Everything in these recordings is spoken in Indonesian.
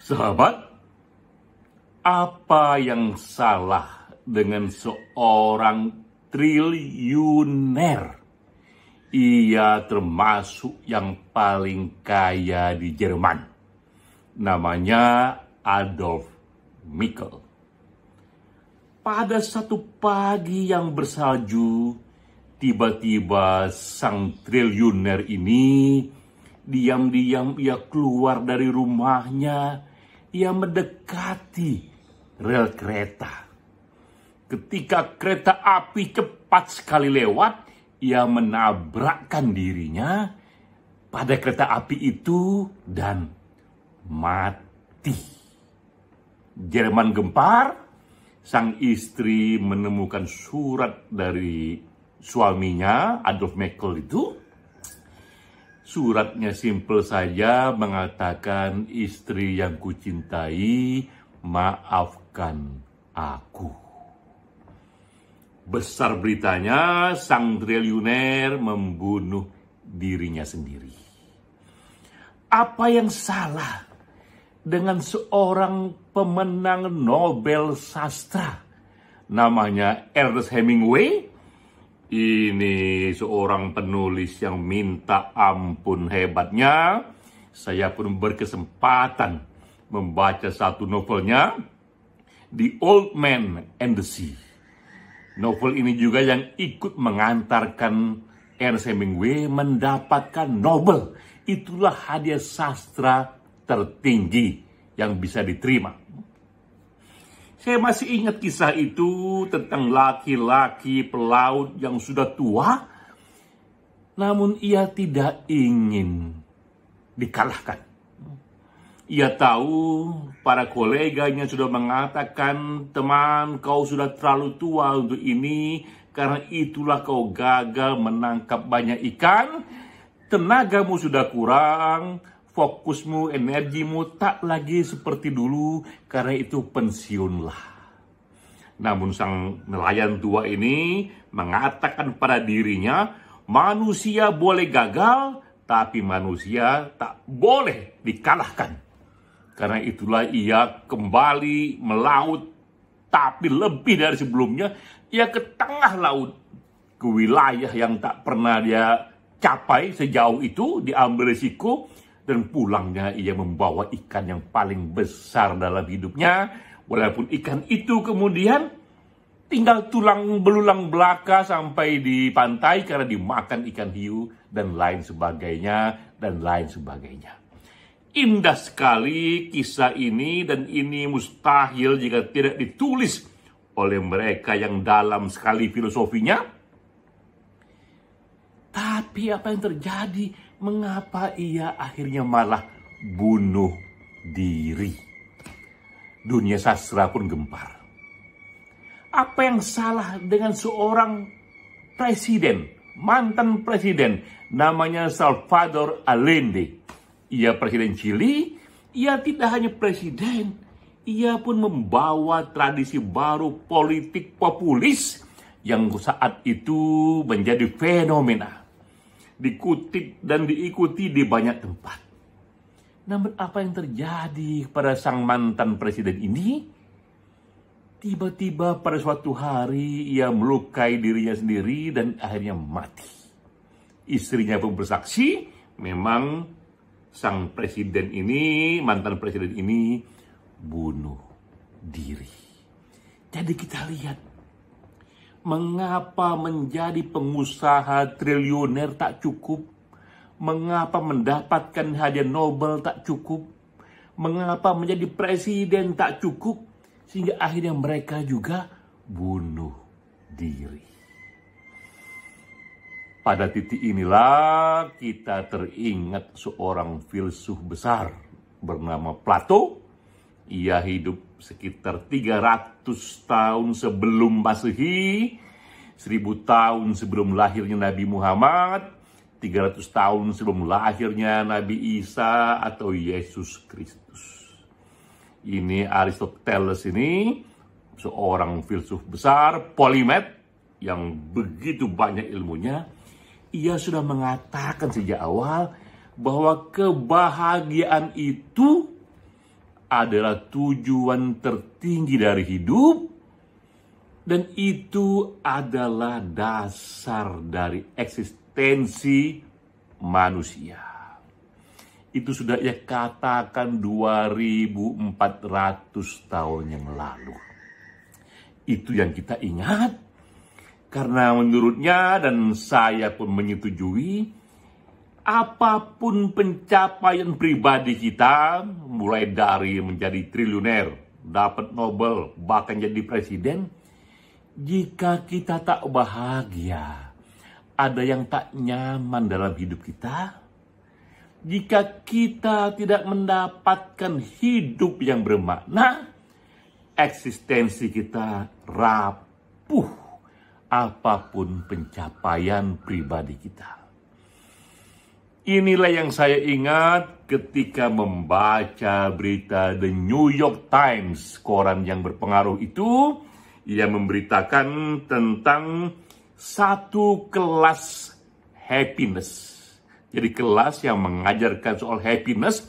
Sahabat, apa yang salah dengan seorang triliuner? Ia termasuk yang paling kaya di Jerman. Namanya Adolf Mikl. Pada satu pagi yang bersalju, tiba-tiba sang triliuner ini diam-diam ia keluar dari rumahnya. Ia mendekati rel kereta. Ketika kereta api cepat sekali lewat, ia menabrakkan dirinya pada kereta api itu dan mati. Jerman gempar, sang istri menemukan surat dari suaminya, Adolf Mikl itu. Suratnya simpel saja mengatakan, istri yang kucintai, maafkan aku. Besar beritanya, sang triliuner membunuh dirinya sendiri. Apa yang salah dengan seorang pemenang Nobel sastra namanya Ernest Hemingway? Ini seorang penulis yang minta ampun hebatnya. Saya pun berkesempatan membaca satu novelnya, The Old Man and the Sea. Novel ini juga yang ikut mengantarkan Ernest Hemingway mendapatkan Nobel. Itulah hadiah sastra tertinggi yang bisa diterima. Saya masih ingat kisah itu tentang laki-laki pelaut yang sudah tua, namun ia tidak ingin dikalahkan. Ia tahu para koleganya sudah mengatakan, teman, kau sudah terlalu tua untuk ini, karena itulah kau gagal menangkap banyak ikan, tenagamu sudah kurang, fokusmu, energimu tak lagi seperti dulu, karena itu pensiunlah. Namun sang nelayan tua ini mengatakan pada dirinya, manusia boleh gagal, tapi manusia tak boleh dikalahkan. Karena itulah ia kembali melaut, tapi lebih dari sebelumnya, ia ke tengah laut, ke wilayah yang tak pernah dia capai sejauh itu, diambil risiko. Dan pulangnya ia membawa ikan yang paling besar dalam hidupnya. Walaupun ikan itu kemudian tinggal tulang belulang belaka sampai di pantai karena dimakan ikan hiu dan lain sebagainya dan lain sebagainya. Indah sekali kisah ini, dan ini mustahil jika tidak ditulis oleh mereka yang dalam sekali filosofinya. Tapi apa yang terjadi? Mengapa ia akhirnya malah bunuh diri? Dunia sastra pun gempar. Apa yang salah dengan seorang presiden, mantan presiden, namanya Salvador Allende? Ia presiden Chili, ia tidak hanya presiden, ia pun membawa tradisi baru politik populis yang saat itu menjadi fenomena. Dikutip dan diikuti di banyak tempat. Namun apa yang terjadi pada sang mantan presiden ini? Tiba-tiba pada suatu hari ia melukai dirinya sendiri dan akhirnya mati. Istrinya pun bersaksi, memang sang presiden ini, mantan presiden ini bunuh diri. Jadi kita lihat, mengapa menjadi pengusaha triliuner tak cukup? Mengapa mendapatkan hadiah Nobel tak cukup? Mengapa menjadi presiden tak cukup? Sehingga akhirnya mereka juga bunuh diri. Pada titik inilah kita teringat seorang filsuf besar bernama Plato. Ia hidup sekitar 300 tahun sebelum Masehi, 1000 tahun sebelum lahirnya Nabi Muhammad, 300 tahun sebelum lahirnya Nabi Isa atau Yesus Kristus. Ini Aristoteles ini, seorang filsuf besar, polimet, yang begitu banyak ilmunya. Ia sudah mengatakan sejak awal bahwa kebahagiaan itu adalah tujuan tertinggi dari hidup, dan itu adalah dasar dari eksistensi manusia. Itu sudah ia katakan 2400 tahun yang lalu. Itu yang kita ingat, karena menurutnya dan saya pun menyetujui, apapun pencapaian pribadi kita, mulai dari menjadi triliuner, dapat Nobel, bahkan jadi presiden, jika kita tak bahagia, ada yang tak nyaman dalam hidup kita, jika kita tidak mendapatkan hidup yang bermakna, eksistensi kita rapuh, apapun pencapaian pribadi kita. Inilah yang saya ingat ketika membaca berita The New York Times, koran yang berpengaruh itu. Ia memberitakan tentang satu kelas happiness. Jadi kelas yang mengajarkan soal happiness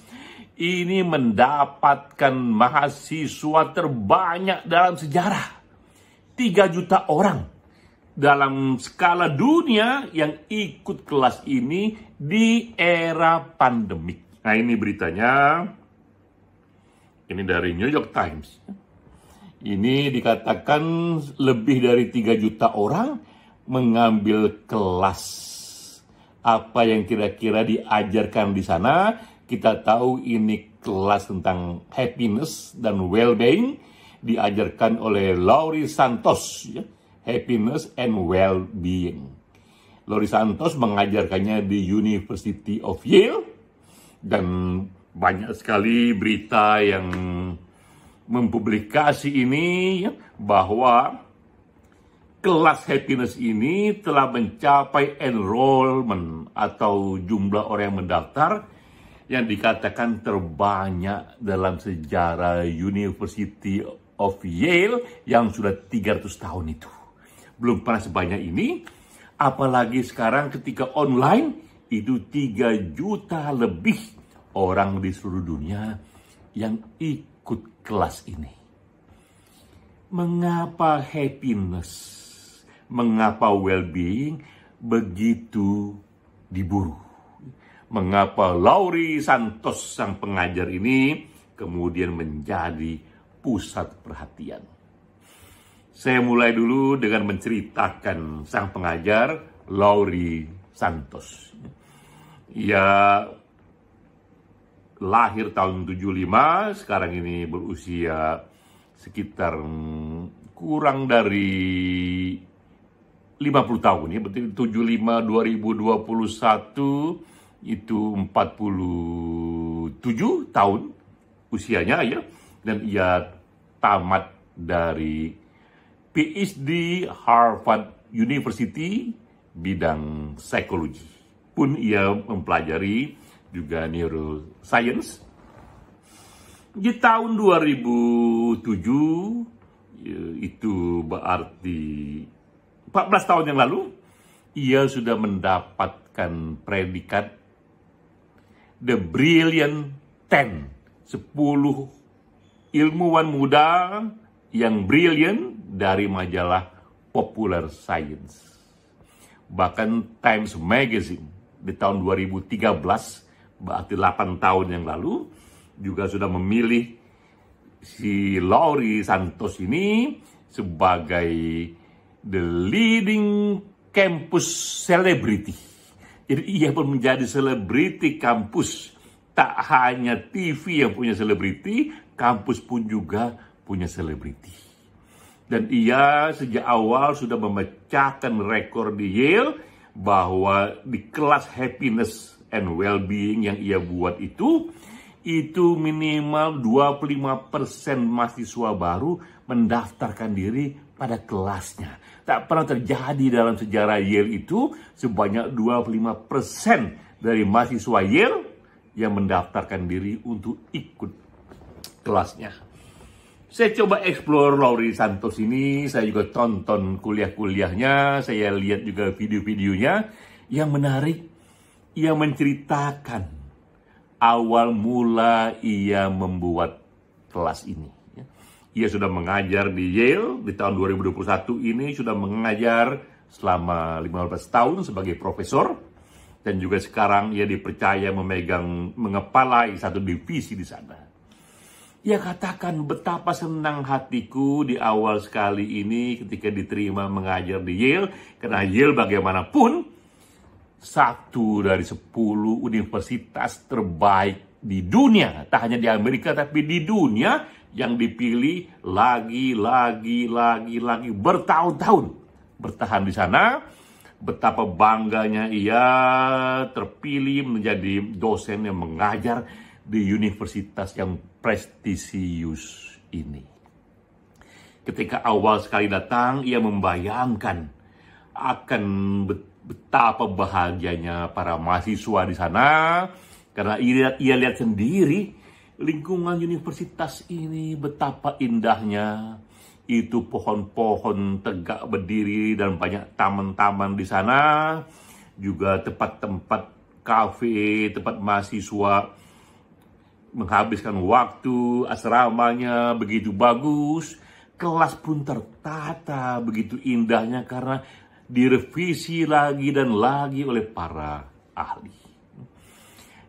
ini mendapatkan mahasiswa terbanyak dalam sejarah. 3 juta orang dalam skala dunia yang ikut kelas ini di era pandemik. Nah, ini beritanya. Ini dari New York Times. Ini dikatakan lebih dari 3 juta orang mengambil kelas. Apa yang kira-kira diajarkan di sana, kita tahu ini kelas tentang happiness dan well-being, diajarkan oleh Laurie Santos, ya, happiness and well-being. Laurie Santos mengajarkannya di University of Yale, dan banyak sekali berita yang mempublikasi ini, ya, bahwa kelas happiness ini telah mencapai enrollment atau jumlah orang yang mendaftar yang dikatakan terbanyak dalam sejarah University of Yale yang sudah 300 tahun itu. Belum pernah sebanyak ini, apalagi sekarang ketika online itu 3 juta lebih orang di seluruh dunia yang ikut kelas ini. Mengapa happiness? Mengapa well-being begitu diburu? Mengapa Laurie Santos, sang pengajar ini, kemudian menjadi pusat perhatian? Saya mulai dulu dengan menceritakan sang pengajar, Laurie Santos. Ia lahir tahun 75, sekarang ini berusia sekitar kurang dari 50 tahun, ya, berarti 75 2021 itu 47 tahun usianya, ya, dan ia tamat dari PhD Harvard University bidang psikologi. Pun ia mempelajari juga neuroscience. Di tahun 2007, itu berarti 14 tahun yang lalu, ia sudah mendapatkan predikat The Brilliant 10, 10 ilmuwan muda yang brilliant dari majalah Popular Science. Bahkan Times Magazine di tahun 2013, berarti 8 tahun yang lalu, juga sudah memilih si Laurie Santos ini sebagai the leading campus celebrity. Jadi ia pun menjadi selebriti kampus. Tak hanya TV yang punya selebriti, kampus pun juga punya selebriti. Dan ia sejak awal sudah memecahkan rekor di Yale bahwa di kelas happiness and well-being yang ia buat itu minimal 25% mahasiswa baru mendaftarkan diri pada kelasnya. Tak pernah terjadi dalam sejarah Yale itu sebanyak 25% dari mahasiswa Yale yang mendaftarkan diri untuk ikut kelasnya. Saya coba explore Laurie Santos ini, saya juga tonton kuliah-kuliahnya, saya lihat juga video-videonya. Yang menarik, ia menceritakan awal mula ia membuat kelas ini. Ia sudah mengajar di Yale di tahun 2021 ini, sudah mengajar selama 15 tahun sebagai profesor, dan juga sekarang ia dipercaya mengepalai satu divisi di sana. Ia katakan, betapa senang hatiku di awal sekali ini ketika diterima mengajar di Yale, karena Yale bagaimanapun satu dari 10 universitas terbaik di dunia, tak hanya di Amerika tapi di dunia, yang dipilih lagi bertahun-tahun bertahan di sana. Betapa bangganya ia terpilih menjadi dosen yang mengajar di universitas yang prestisius ini. Ketika awal sekali datang, ia membayangkan akan betapa bahagianya para mahasiswa di sana, karena ia lihat sendiri lingkungan universitas ini betapa indahnya. Itu pohon-pohon tegak berdiri dan banyak taman-taman di sana. Juga tempat-tempat kafe, tempat mahasiswa menghabiskan waktu, asramanya begitu bagus. Kelas pun tertata begitu indahnya karena direvisi lagi dan lagi oleh para ahli.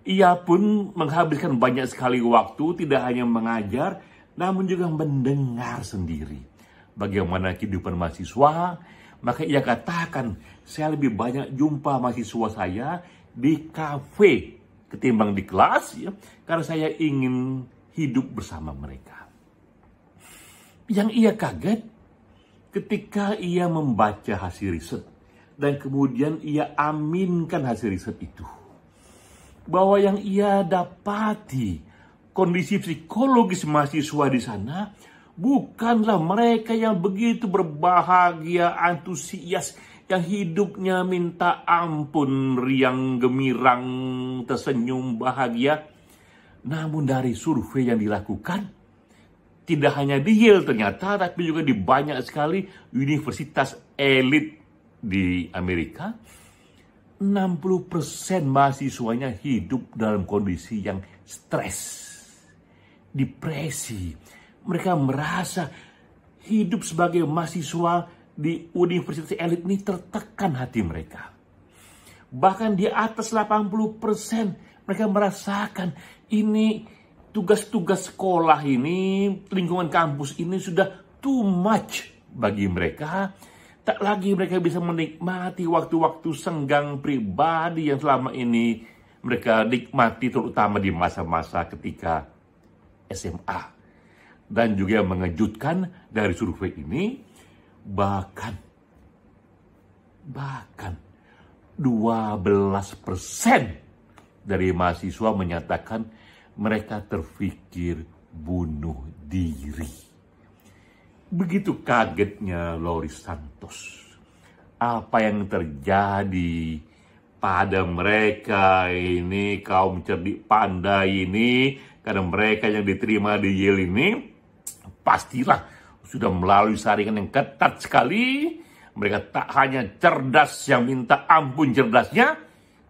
Ia pun menghabiskan banyak sekali waktu, tidak hanya mengajar, namun juga mendengar sendiri bagaimana kehidupan mahasiswa. Maka ia katakan, saya lebih banyak jumpa mahasiswa saya di kafe ketimbang di kelas, ya, karena saya ingin hidup bersama mereka. Yang ia kaget ketika ia membaca hasil riset dan kemudian ia aminkan hasil riset itu, bahwa yang ia dapati kondisi psikologis mahasiswa di sana bukanlah mereka yang begitu berbahagia, antusias, yang hidupnya minta ampun, riang gemirang, tersenyum bahagia. Namun dari survei yang dilakukan, tidak hanya di Yale ternyata, tapi juga di banyak sekali universitas elit di Amerika, 60% mahasiswanya hidup dalam kondisi yang stres, depresi. Mereka merasa hidup sebagai mahasiswa di universitas elit ini tertekan hati mereka. Bahkan di atas 80% mereka merasakan ini tugas-tugas sekolah ini, lingkungan kampus ini sudah too much bagi mereka. Tak lagi mereka bisa menikmati waktu-waktu senggang pribadi yang selama ini mereka nikmati, terutama di masa-masa ketika SMA. Dan juga yang mengejutkan dari survei ini, bahkan 12% dari mahasiswa menyatakan mereka terpikir bunuh diri. Begitu kagetnya Loris Santos. Apa yang terjadi pada mereka ini, kaum cerdik pandai ini, karena mereka yang diterima di Yale ini pastilah sudah melalui saringan yang ketat sekali. Mereka tak hanya cerdas yang minta ampun cerdasnya,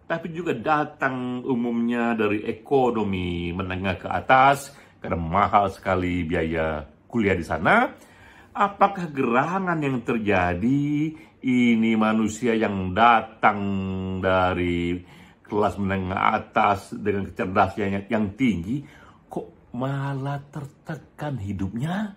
tapi juga datang umumnya dari ekonomi menengah ke atas, karena mahal sekali biaya kuliah di sana. Apakah gerangan yang terjadi ini manusia yang datang dari kelas menengah atas dengan kecerdasannya yang tinggi, kok malah tertekan hidupnya?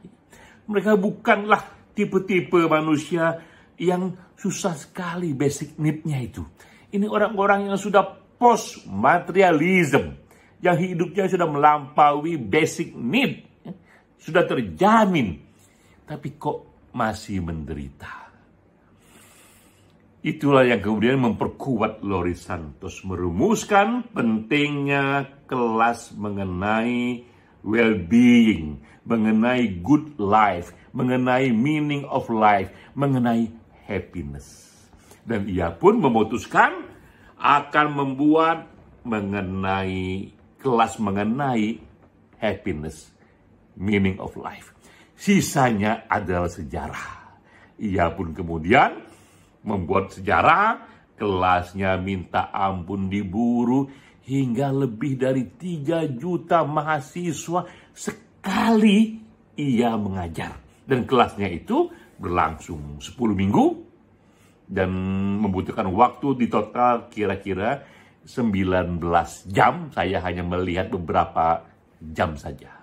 Mereka bukanlah tipe-tipe manusia yang susah sekali basic need-nya itu. Ini orang-orang yang sudah post-materialism, yang hidupnya sudah melampaui basic need, sudah terjamin. Tapi kok masih menderita. Itulah yang kemudian memperkuat Loris Santos merumuskan pentingnya kelas mengenai well-being, mengenai good life, mengenai meaning of life, mengenai happiness. Dan ia pun memutuskan akan membuat mengenai kelas mengenai happiness, meaning of life. Sisanya adalah sejarah. Ia pun kemudian membuat sejarah, kelasnya minta ampun diburu, hingga lebih dari 3 juta mahasiswa kali ia mengajar. Dan kelasnya itu berlangsung 10 minggu dan membutuhkan waktu di total kira-kira 19 jam. Saya hanya melihat beberapa jam saja.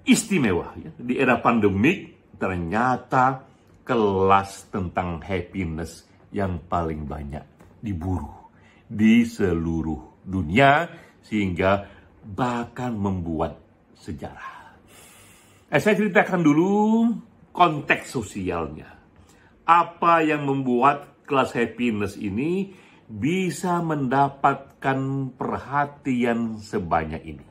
Istimewa, ya. Di era pandemik ternyata kelas tentang happiness yang paling banyak diburu di seluruh dunia, sehingga bahkan membuat sejarah. Saya ceritakan dulu konteks sosialnya. Apa yang membuat kelas happiness ini bisa mendapatkan perhatian sebanyak ini?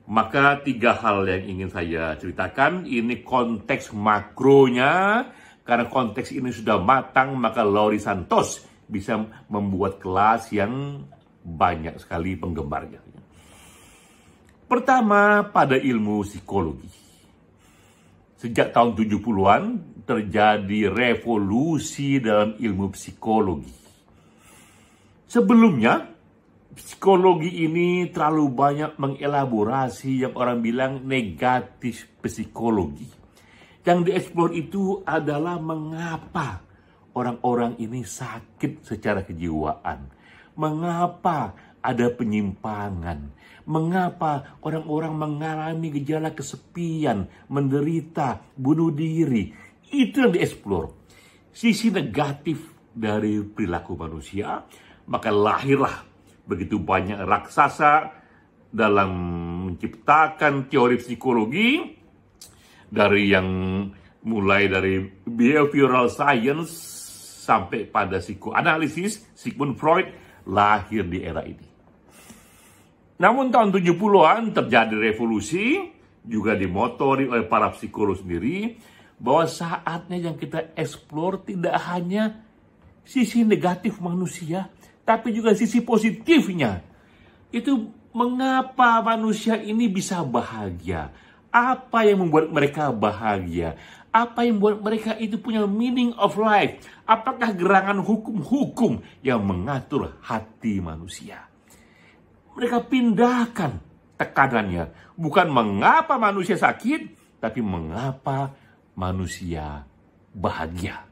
Maka 3 hal yang ingin saya ceritakan. Ini konteks makronya. Karena konteks ini sudah matang, maka Laurie Santos bisa membuat kelas yang banyak sekali penggemarnya. Pertama, pada ilmu psikologi. Sejak tahun 70-an terjadi revolusi dalam ilmu psikologi. Sebelumnya, psikologi ini terlalu banyak mengelaborasi yang orang bilang negatif psikologi. Yang dieksplor itu adalah mengapa orang-orang ini sakit secara kejiwaan. Mengapa ada penyimpangan. Mengapa orang-orang mengalami gejala kesepian, menderita, bunuh diri. Itu yang dieksplor. Sisi negatif dari perilaku manusia. Maka lahirlah begitu banyak raksasa dalam menciptakan teori psikologi. Dari yang mulai dari behavioral science sampai pada psikoanalisis, Sigmund Freud lahir di era ini. Namun tahun 70-an terjadi revolusi, juga dimotori oleh para psikolog sendiri, bahwa saatnya yang kita eksplor tidak hanya sisi negatif manusia, tapi juga sisi positifnya. Itu mengapa manusia ini bisa bahagia? Apa yang membuat mereka bahagia? Apa yang membuat mereka itu punya meaning of life? Apakah gerangan hukum-hukum yang mengatur hati manusia? Mereka pindahkan tekanannya. Bukan mengapa manusia sakit, tapi mengapa manusia bahagia.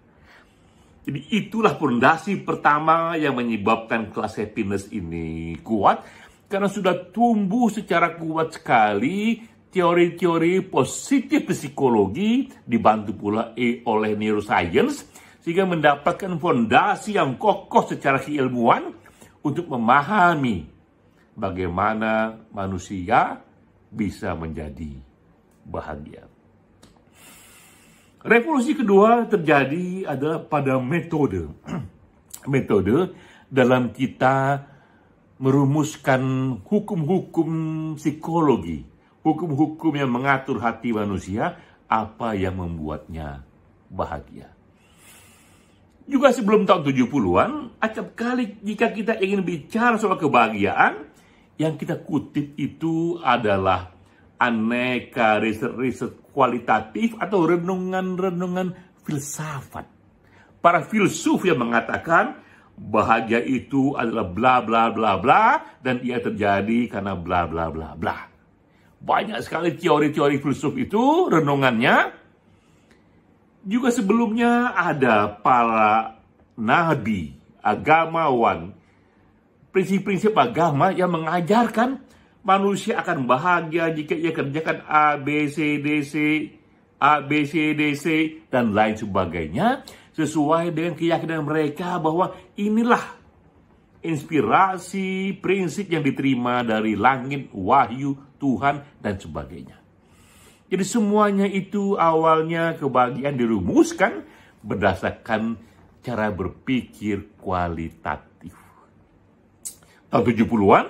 Jadi itulah fondasi pertama yang menyebabkan kelas happiness ini kuat. Karena sudah tumbuh secara kuat sekali teori-teori positif psikologi, dibantu pula oleh neuroscience, sehingga mendapatkan fondasi yang kokoh secara keilmuan untuk memahami bagaimana manusia bisa menjadi bahagia. Revolusi kedua terjadi adalah pada metode. Metode dalam kita merumuskan hukum-hukum psikologi. Hukum-hukum yang mengatur hati manusia, apa yang membuatnya bahagia. Juga sebelum tahun 70-an, acap kali jika kita ingin bicara soal kebahagiaan, yang kita kutip itu adalah aneka riset-riset kualitatif atau renungan-renungan filsafat. Para filsuf yang mengatakan bahagia itu adalah bla bla bla bla dan ia terjadi karena bla bla bla bla. Banyak sekali teori-teori filsuf itu, renungannya. Juga sebelumnya ada para nabi, agamawan, prinsip-prinsip agama yang mengajarkan manusia akan bahagia jika ia kerjakan A, B, C, D, C, A, B, C, D, C, dan lain sebagainya. Sesuai dengan keyakinan mereka bahwa inilah inspirasi, prinsip yang diterima dari langit, wahyu, Tuhan, dan sebagainya. Jadi semuanya itu awalnya kebahagiaan dirumuskan berdasarkan cara berpikir kualitatif. Tahun 70-an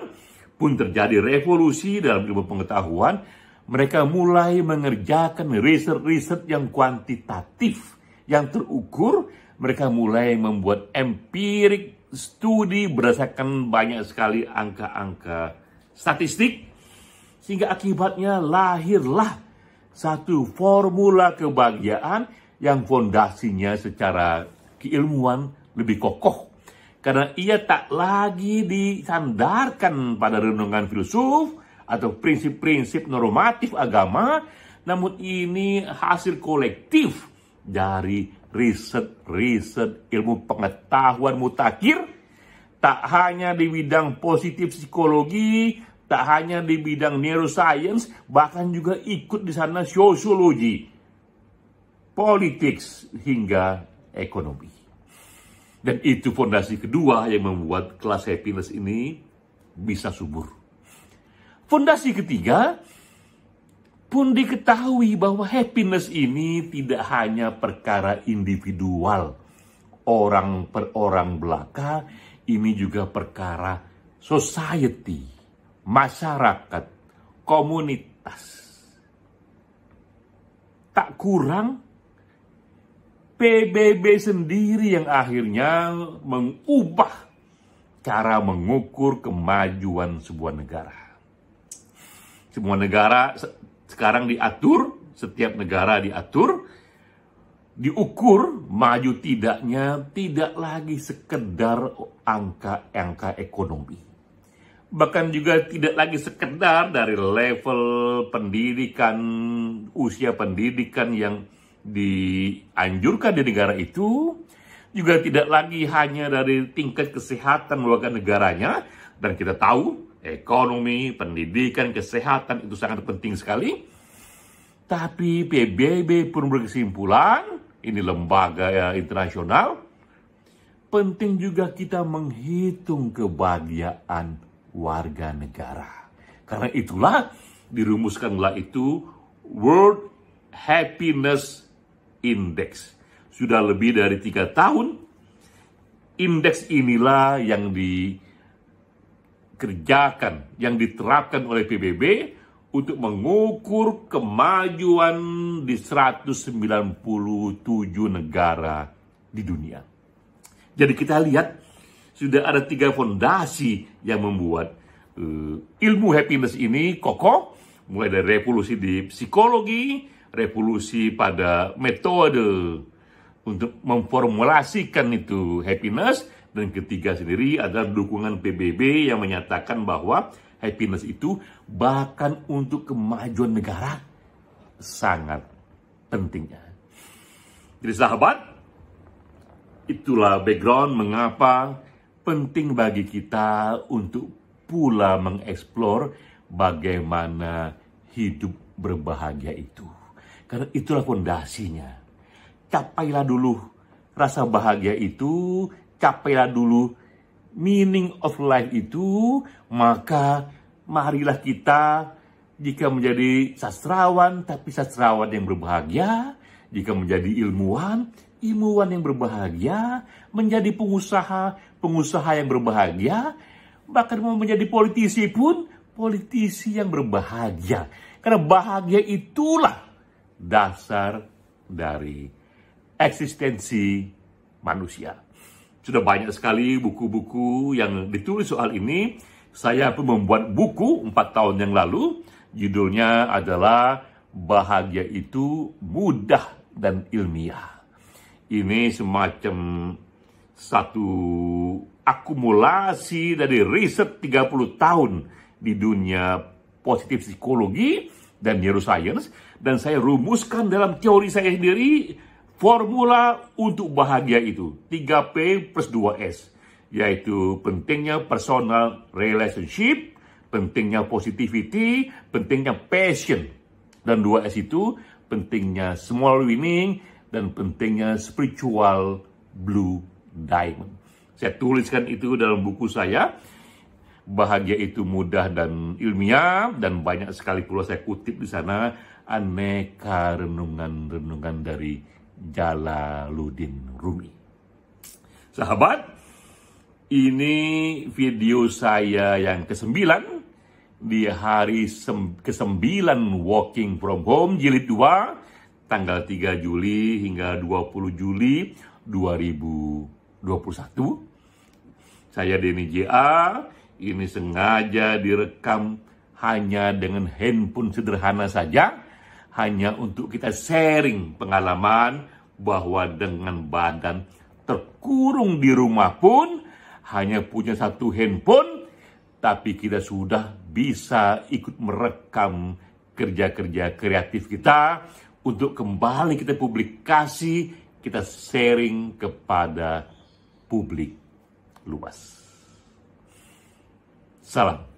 pun terjadi revolusi dalam ilmu pengetahuan. Mereka mulai mengerjakan riset-riset yang kuantitatif, yang terukur. Mereka mulai membuat empirik studi berdasarkan banyak sekali angka-angka statistik. Sehingga akibatnya lahirlah satu formula kebahagiaan yang fondasinya secara keilmuan lebih kokoh. Karena ia tak lagi disandarkan pada renungan filsuf atau prinsip-prinsip normatif agama, namun ini hasil kolektif dari riset ilmu pengetahuan mutakhir, tak hanya di bidang positif psikologi, tak hanya di bidang neuroscience, bahkan juga ikut di sana sosiologi, politik, hingga ekonomi. Dan itu fondasi kedua yang membuat kelas happiness ini bisa subur. Fondasi ketiga pun diketahui bahwa happiness ini tidak hanya perkara individual, orang per orang belaka, ini juga perkara society, masyarakat, komunitas. Tak kurang, PBB sendiri yang akhirnya mengubah cara mengukur kemajuan sebuah negara. Semua negara sekarang diatur, setiap negara diatur, diukur maju tidaknya tidak lagi sekedar angka-angka ekonomi. Bahkan juga tidak lagi sekedar dari level pendidikan, usia pendidikan yang dianjurkan di negara itu, juga tidak lagi hanya dari tingkat kesehatan warga negaranya, dan kita tahu ekonomi, pendidikan, kesehatan itu sangat penting sekali. Tapi PBB pun berkesimpulan, ini lembaga internasional, penting juga kita menghitung kebahagiaan warga negara. Karena itulah dirumuskanlah itu World Happiness Index. Sudah lebih dari 3 tahun, indeks inilah yang dikerjakan, yang diterapkan oleh PBB untuk mengukur kemajuan di 197 negara di dunia. Jadi kita lihat sudah ada 3 fondasi yang membuat ilmu happiness ini kokoh, mulai dari revolusi di psikologi, revolusi pada metode untuk memformulasikan itu happiness, dan ketiga sendiri adalah dukungan PBB yang menyatakan bahwa happiness itu bahkan untuk kemajuan negara sangat pentingnya. Jadi sahabat, itulah background mengapa penting bagi kita untuk pula mengeksplor bagaimana hidup berbahagia itu. Karena itulah fondasinya. Capailah dulu rasa bahagia itu, capailah dulu meaning of life itu, maka marilah kita jika menjadi sastrawan, tapi sastrawan yang berbahagia, jika menjadi ilmuwan, ilmuwan yang berbahagia, menjadi pengusaha, pengusaha yang berbahagia, bahkan mau menjadi politisi pun, politisi yang berbahagia. Karena bahagia itulah dasar dari eksistensi manusia. Sudah banyak sekali buku-buku yang ditulis soal ini. Saya pun membuat buku 4 tahun yang lalu. Judulnya adalah Bahagia Itu Mudah dan Ilmiah. Ini semacam satu akumulasi dari riset 30 tahun di dunia positif psikologi dan neuroscience. Dan saya rumuskan dalam teori saya sendiri formula untuk bahagia itu, 3P plus 2S, yaitu pentingnya personal relationship, pentingnya positivity, pentingnya passion, dan 2S itu pentingnya small winning, dan pentingnya spiritual blue diamond. Saya tuliskan itu dalam buku saya, Bahagia Itu Mudah dan Ilmiah, dan banyak sekali pula saya kutip di sana aneka renungan-renungan dari Jalaluddin Rumi. Sahabat, ini video saya yang ke-9 di hari ke-9 Working From Home Jilid 2, tanggal 3 Juli hingga 20 Juli 2021. Saya Denny JA, ini sengaja direkam hanya dengan handphone sederhana saja, hanya untuk kita sharing pengalaman bahwa dengan badan terkurung di rumah pun hanya punya 1 handphone, tapi kita sudah bisa ikut merekam kerja-kerja kreatif kita untuk kembali kita publikasi, kita sharing kepada publik luas. Salam.